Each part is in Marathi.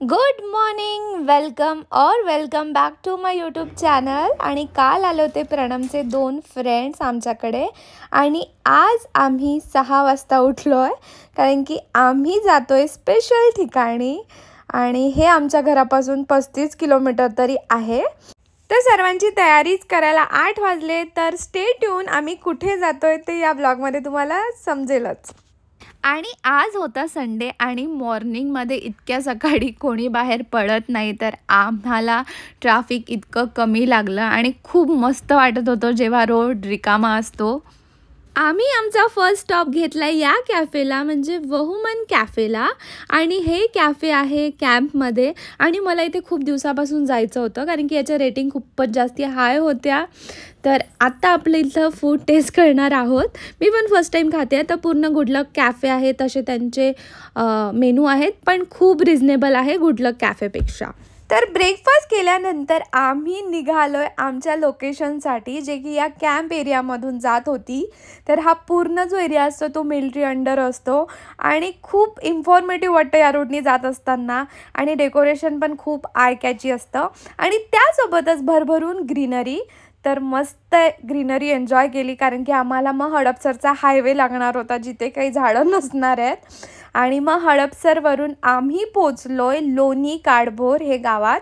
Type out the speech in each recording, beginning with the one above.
Good morning, welcome back to my YouTube channel. आणि काल आले होते प्रणमचे 2 फ्रेंड्स आमच्याकडे आणि आज आम्ही 6 वाजता उठलो आहे कारण की आम्ही जातो आहे स्पेशल ठिकाणी आणि हे आमच्या घरापासून 35 किलोमीटर तरी आहे. तर सर्वांची तयारीच करायला 8 वाजले. तर स्टे ट्यून, आम्ही कुठे जातो आहे ते या ब्लॉगमध्ये तुम्हाला समजेलच. आणि आज होता संडे आणि मॉर्निंगमध्ये इतक्या सकाळी कोणी बाहेर पडत नाही, तर आम्हाला ट्रॅफिक इतकं कमी लागलं आणि खूप मस्त वाटत होतं जेव्हा रोड रिकामा असतो. आम्ही आमचा फर्स्ट स्टॉप घेतला या कॅफेला, म्हणजे वहुमन कॅफेला. आणि हे कॅफे आहे कॅम्पमध्ये आणि मला इथे खूप दिवसापासून जायचं होतं कारण की याच्या रेटिंग खूपच जास्त हाय होत्या. तर आत्ता आपलं इथलं फूड टेस्ट करणार आहोत. मी पण फर्स्ट टाईम खाते. तर पूर्ण गुडलक कॅफे आहे तसे त्यांचे मेनू आहेत, पण खूप रिजनेबल आहे गुडलक कॅफेपेक्षा. तर ब्रेकफास्ट केल्यानंतर आम्ही निघालोय आमच्या लोकेशनसाठी, जे की या कॅम्प एरियामधून जात होती. तर हा पूर्ण जो एरिया असतो तो मिलिटरी अंडर असतो आणि खूप इन्फॉर्मेटिव्ह वाटतं या रोडनी जात असताना. आणि डेकोरेशन पण खूप आय कॅची असतं आणि त्यासोबतच भरभरून ग्रीनरी. तर मस्त ग्रीनरी एन्जॉय केली कारण की आम्हाला मग हडपसरचा हायवे लागणार होता जिथे काही झाडं नसणार आहेत. आणि मग हडपसरवरून आम्ही पोचलोय लोणी काडभोर हे गावात,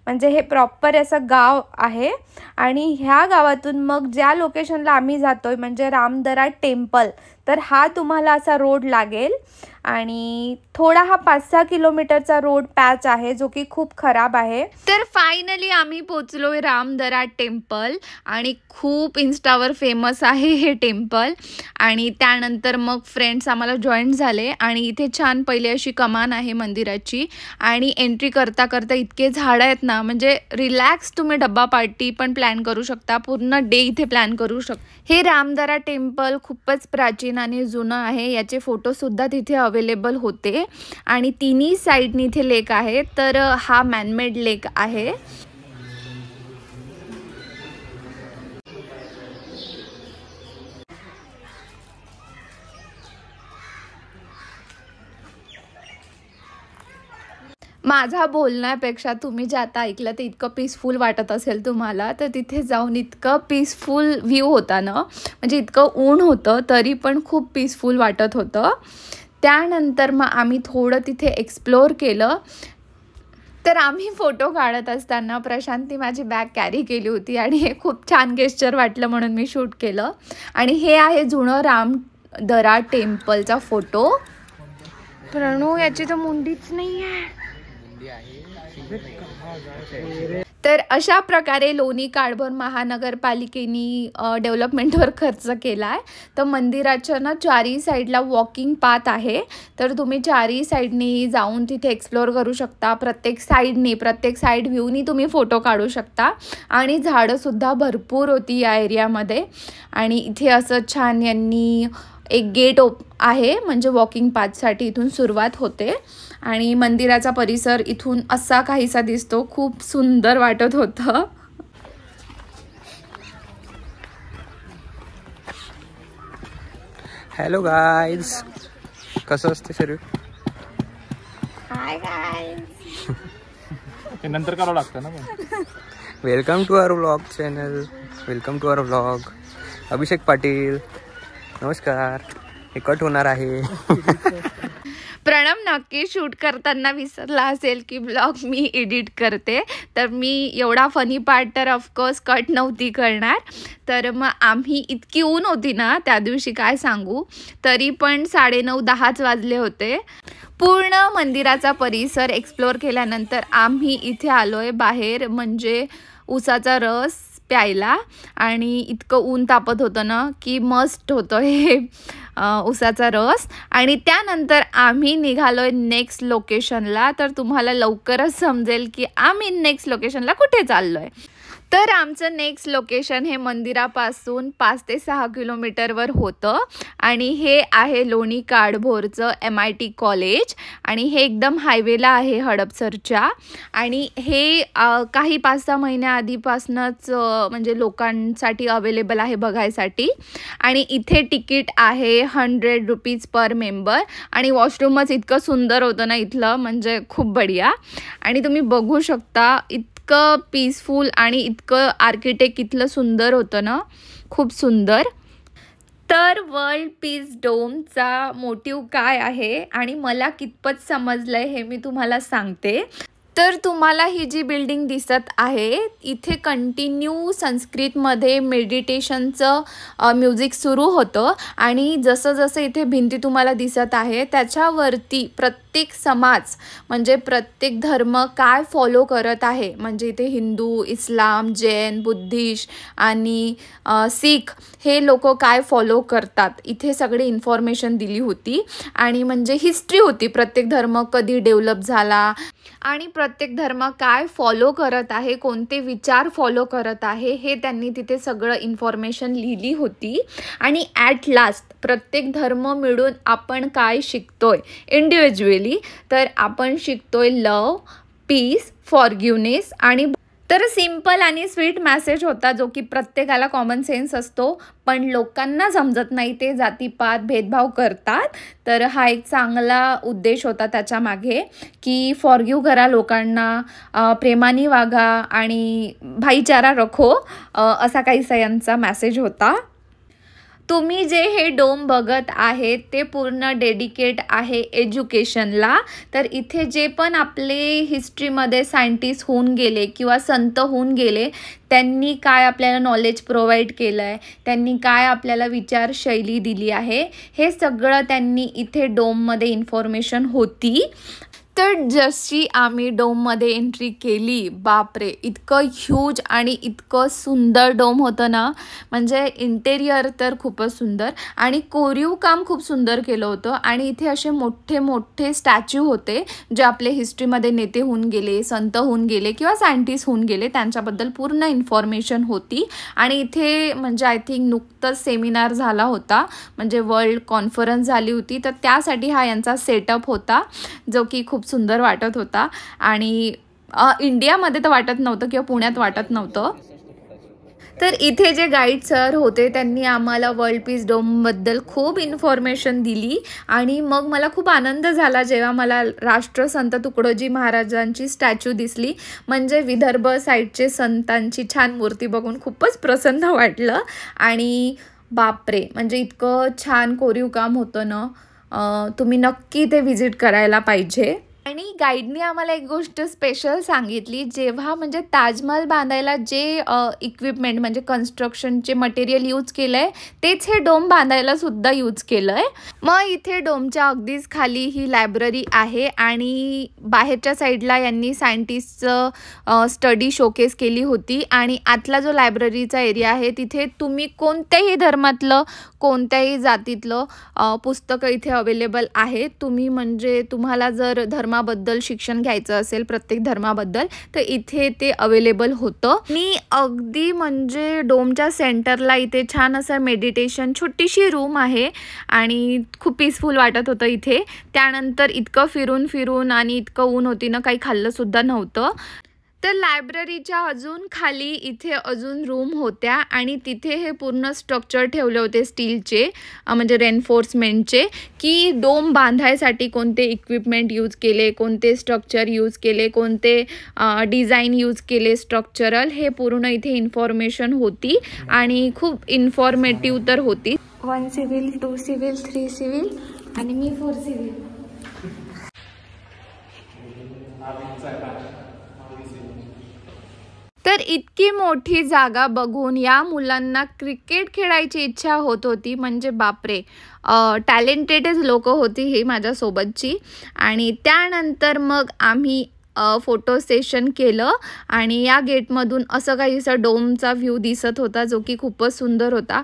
म्हणजे हे प्रॉपर असं गाव आहे. आणि ह्या गावातून मग ज्या लोकेशनला आम्ही जातोय म्हणजे रामदरा टेम्पल, तर हा तुम्हाला असा रोड लागेल आणि थोडा हा 5-6 किलोमीटरचा रोड पॅच आहे जो की खूप खराब आहे. तर फायनली आम्ही पोचलोय रामदरा टेम्पल आणि खूप इन्स्टावर फेमस आहे हे टेम्पल. आणि त्यानंतर मग फ्रेंड्स आम्हाला जॉईन झाले आणि इथे छान पहिले अशी कमान आहे मंदिराची आणि एंट्री करता करता इतके झाडं आहेत ना, म्हणजे रिलॅक्स तुम्ही डब्बा पार्टी पण प्लॅन करू शकता, पूर्ण डे इथे प्लॅन करू शकता. हे रामदरा टेम्पल खूपच प्राचीन आणि जुनं आहे. याचे फोटोसुद्धा तिथे अवेलेबल होते आणि तिन्ही साईडनी इथे लेक आहे. तर हा मॅनमेड लेक आहे. माझा बोलण्यापेक्षा तुम्ही जे आता ऐकलं ते इतकं पीसफुल वाटत असेल तुम्हाला, तर तिथे जाऊन इतकं पीसफुल व्ह्यू होता ना, म्हणजे इतकं ऊन होतं तरी पण खूप पीसफुल वाटत होतं. त्यानंतर मग आम्ही थोडं तिथे एक्सप्लोर केलं. तर आम्ही फोटो काढत असताना प्रशांती माझी बॅग कॅरी केली होती आणि हे खूप छान गेस्चर वाटलं म्हणून मी शूट केलं. आणि हे आहे जुनं रामदरा टेम्पलचा फोटो. प्रणू याची तर मुंडीच नाही आहे. तर अशा प्रकारे लोणी काडभोर महानगरपालिकेनी डेव्हलपमेंटवर खर्च केला आहे. तर मंदिराच्या ना चारही साईडला वॉकिंग पाथ आहे, तर तुम्ही चारही साईडनी जाऊन तिथे एक्सप्लोअर करू शकता. प्रत्येक साईड व्ह्यूनी तुम्ही फोटो काढू शकता. आणि झाडंसुद्धा भरपूर होती या एरियामध्ये. आणि इथे असं छान यांनी एक गेट आहे, म्हणजे वॉकिंग पाथसाठी इथून सुरुवात होते. आणि मंदिराचा परिसर इथून असा काहीसा दिसतो, खूप सुंदर वाटत होतं. हॅलो गाईज, कसं असते सर्व? Hi guys. ते नंतर करावं लागतं ना. Welcome to our vlog channel, welcome to our vlog. Abhishek Patil, नमस्कार. हे कट होणार आहे. प्रणम नक्की शूट करताना विसरला असेल की ब्लॉग मी एडिट करते, तर मी एवढा फनी पार्ट तर ऑफकोर्स कट नव्हती करणार. तर मग आम्ही इतकी ऊन होती ना त्या दिवशी काय सांगू, तरी पण 9:30-10 वाजले होते. पूर्ण मंदिराचा परिसर एक्सप्लोअर केल्यानंतर आम्ही इथे आलोय बाहेर, म्हणजे उसाचा रस प्यायला. आणि इतकं ऊन तापत होतं ना की मस्त होतं हे उसाचा रस. आणि त्यानंतर आम्ही निघालोय नेक्स्ट लोकेशनला. तर तुम्हाला लवकरच समजेल की आम्ही नेक्स्ट लोकेशनला कुठे चाललोय. तर आमचं नेक्स्ट लोकेशन हे मंदिरापासून 5 ते 6 किलोमीटरवर होतं आणि हे आहे लोणी काडभोरचं MIT कॉलेज आणि हे एकदम हायवेला आहे हडपसरच्या आणि हे काही 5-6 महिन्याआधीपासूनच म्हणजे लोकांसाठी अवेलेबल आहे बघायसाठी आणि इथे तिकीट आहे 100 रुपीज पर मेंबर आणि वॉशरूमच इतकं सुंदर होतं ना इथलं, म्हणजे खूप बढिया. आणि तुम्ही बघू शकता इतकं पीसफुल आणि इतकं आर्किटेक्ट इथलं सुंदर होतं ना, खूप सुंदर. तर वर्ल्ड पीस डोमचा मोटिव्ह काय आहे आणि मला कितपत समजलंय हे मी तुम्हाला सांगते. तर तुम्हाला ही जी बिल्डिंग दिसत आहे इथे कंटिन्यू संस्कृतमध्ये मेडिटेशनचं म्युझिक सुरू होतं आणि जसं जसं इथे भिंती तुम्हाला दिसत आहे त्याच्यावरती प्रत्येक समाज म्हणजे प्रत्येक धर्म काय फॉलो करत आहे, म्हणजे इथे हिंदू, इस्लाम, जैन, बुद्धिस्ट आणि सिख हे लोक काय फॉलो करतात इथे सगळी इन्फॉर्मेशन दिली होती आणि म्हणजे हिस्ट्री होती, प्रत्येक धर्म कधी डेव्हलप झाला आणि प्रत्येक धर्म काय फॉलो करत आहे, कोणते विचार फॉलो करत आहे हे त्यांनी तिथे सगळं इन्फॉर्मेशन लिहिली होती. आणि ॲट लास्ट प्रत्येक धर्म मिळून आपण काय शिकतोय इंडिव्हिज्युअली, तर आपण शिकतोय लव, पीस, फॉरगिवनेस आणि तर सिंपल आणि स्वीट मेसेज होता जो की प्रत्येकाला कॉमन सेन्स असतो पण लोकांना समजत नाही, ते जातीपात भेदभाव करतात. तर हा एक चांगला उद्देश होता त्याच्या मागे की फॉरगिव्ह करा लोकांना, प्रेमाने वागा आणि भाईचारा रखो, असा काहीसा यांचा मेसेज होता. तुम्ही जे हे डोम बघत आहे ते पूर्ण डेडिकेट आहे एज्युकेशनला. तर इथे जे पण आपले हिस्ट्रीमध्ये सायंटिस्ट होऊन गेले किंवा संत होऊन गेले त्यांनी काय आपल्याला नॉलेज प्रोव्हाइड केलं आहे, त्यांनी काय आपल्याला विचारशैली दिली आहे, हे सगळं त्यांनी इथे डोममध्ये इन्फॉर्मेशन होती. तर जशी आम्ही डोममध्ये एंट्री केली, बापरे इतकं ह्यूज आणि इतकं सुंदर डोम होतं ना, म्हणजे इंटेरियर तर खूपच सुंदर आणि कोरीव काम खूप सुंदर केलं होतं. आणि इथे असे मोठे मोठे स्टॅच्यू होते जे आपले हिस्ट्रीमध्ये नेते होऊन गेले, संत होऊन गेले किंवा सायंटिस्ट होऊन गेले त्यांच्याबद्दल पूर्ण इन्फॉर्मेशन होती. आणि इथे म्हणजे आय थिंक नुकतंच सेमिनार झाला होता, म्हणजे वर्ल्ड कॉन्फरन्स झाली होती, तर त्यासाठी हा यांचा सेटअप होता जो की खूप सुंदर वाटत होता. आणि इंडियामध्ये तर वाटत नव्हतं किंवा पुण्यात वाटत नव्हतं. तर इथे जे गाईड सर होते त्यांनी आम्हाला वर्ल्ड पीस डोमबद्दल खूप इन्फॉर्मेशन दिली आणि मग मला खूप आनंद झाला जेव्हा मला राष्ट्रसंत तुकडोजी महाराजांची स्टॅच्यू दिसली. म्हणजे विदर्भ साईडचे संतांची छान मूर्ती बघून खूपच प्रसन्न वाटलं. आणि बापरे म्हणजे इतकं छान कोरीव काम होतं ना, तुम्ही नक्की ते व्हिजिट करायला पाहिजे. आणि गाईडनी आम्हाला एक गोष्ट स्पेशल सांगितली, जेव्हा म्हणजे ताजमहल बांधायला जे इक्विपमेंट म्हणजे कन्स्ट्रक्शनचे मटेरियल यूज केलं आहे तेच हे डोम बांधायला सुद्धा यूज केलं आहे. मग इथे डोमच्या अगदीच खाली ही लायब्ररी आहे आणि बाहेरच्या साईडला यांनी सायंटिस्टचं स्टडी शोकेस केली होती. आणि आतला जो लायब्ररीचा एरिया आहे तिथे तुम्ही कोणत्याही धर्मातलं कोणत्याही जातीतलं पुस्तकं इथे अवेलेबल आहेत. तुम्ही म्हणजे तुम्हाला जर धर्माबद्दल शिक्षण घ्यायचं असेल प्रत्येक धर्माबद्दल तर इथे ते अवेलेबल होतं. आणि अगदी म्हणजे डोमच्या सेंटरला इथे छान असं मेडिटेशन छोटीशी रूम आहे आणि खूप पीसफुल वाटत होतं इथे. त्यानंतर इतकं फिरून फिरून आणि इतकं ऊन होती ना, काही खाल्लं सुद्धा नव्हतं. तर लायब्ररीच्या अजून खाली इथे अजून रूम होत्या आणि तिथे हे पूर्ण स्ट्रक्चर ठेवले होते स्टीलचे, म्हणजे रेनफोर्समेंटचे, की डोम बांधायसाठी कोणते इक्विपमेंट यूज केले, कोणते स्ट्रक्चर यूज केले, कोणते डिझाईन यूज केले स्ट्रक्चरल, हे पूर्ण इथे इन्फॉर्मेशन होती आणि खूप इन्फॉर्मेटिव्ह तर होती. 1 सिव्हिल, 2 सिव्हिल, 3 सिव्हिल आणि मी 4 सिव्हिल. तर इतकी मोठी जागा बघून या मुलांना क्रिकेट खेळायची इच्छा होत होती. म्हणजे बापरे, टॅलेंटेडच लोक होती ही माझ्यासोबतची. आणि त्यानंतर मग आम्ही फोटो सेशन केलं आणि या गेटमधून असं काहीसं डोमचा व्ह्यू दिसत होता जो की खूपच सुंदर होता.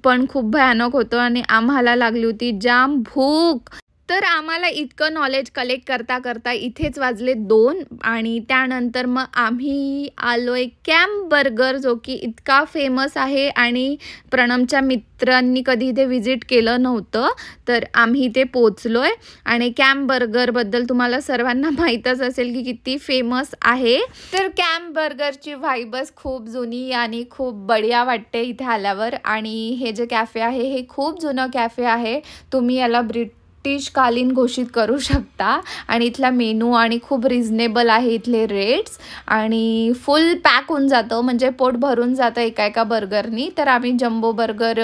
पण खूप भयानक होतं आणि आम्हाला लागली होती जाम भूक. तर आम्हाला इतकं नॉलेज कलेक्ट करता करता इथेच वाजले 2 आणि त्यानंतर मग आम्ही आलोय कॅम्प बर्गर, जो की इतका फेमस आहे आणि प्रणमच्या मित्रांनी कधी इथे व्हिजिट केलं नव्हतं, तर आम्ही इथे पोचलोय. आणि कॅम्प बर्गरबद्दल तुम्हाला सर्वांना माहीतच असेल की किती फेमस आहे. तर कॅम्प बर्गरची व्हाईबच खूप जुनी आणि खूप बढिया वाटते इथे आल्यावर. आणि हे जे कॅफे आहे हे खूप जुनं कॅफे आहे, तुम्ही याला ब्रिटिशकालीन घोषित करू शकता. आणि इथला मेनू आणि खूप रिजनेबल आहे इथले रेट्स, आणि फुल पॅक होऊन जातं, म्हणजे पोट भरून जातं एका बर्गरनी. तर आम्ही जम्बो बर्गर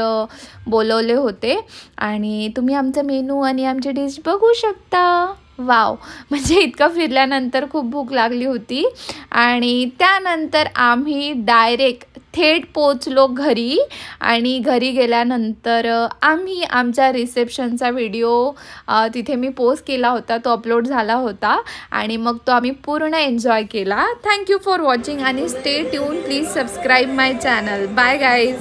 बोलवले होते आणि तुम्ही आमचा मेनू आणि आमची डिश बघू शकता. वाव, म्हणजे इतकं फिरल्यानंतर खूप भूक लागली होती. आणि त्यानंतर आम्ही डायरेक्ट थेट पोचलो घरी. आणि घरी गेल्यानंतर आम्ही आमच्या रिसेप्शनचा व्हिडिओ तिथे मी पोस्ट केला होता, तो अपलोड झाला होता आणि मग तो आम्ही पूर्ण एन्जॉय केला. थँक्यू फॉर वॉचिंग आणि stay tune. Please subscribe my channel. Bye guys.